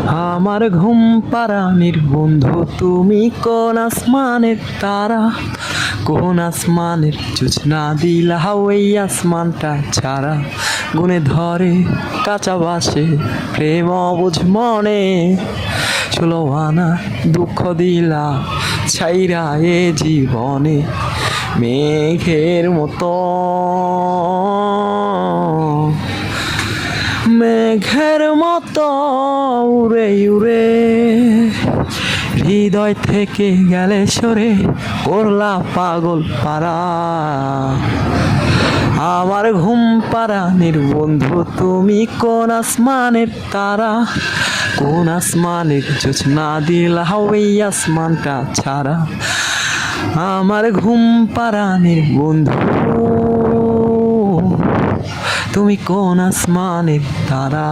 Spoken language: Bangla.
আমার ঘুম পাড়ানির বন্ধু তুমি কোন আসমানের তারা, কোন আসমানের জোছনা দিলা ওই আসমানটা ছাড়া। গুনে ধরে কাঁচা বাসে প্রেম অবুঝ মনে, ষোলো আনা দুঃখ দিলা ছাইরা এ জীবনে। মেঘের মতো মেঘের মতো উড়ে উড়ে হৃদয় থেকে গেলে সরে করলা পাগল পারা। আমার ঘুম পাড়ানির বন্ধু তুমি কোন আসমানের তারা, কোন আসমানের জোছনা দিলা ওই আসমানটা ছাড়া। আমার ঘুম পাড়ানির বন্ধু তুমি কোন আসমানের তারা।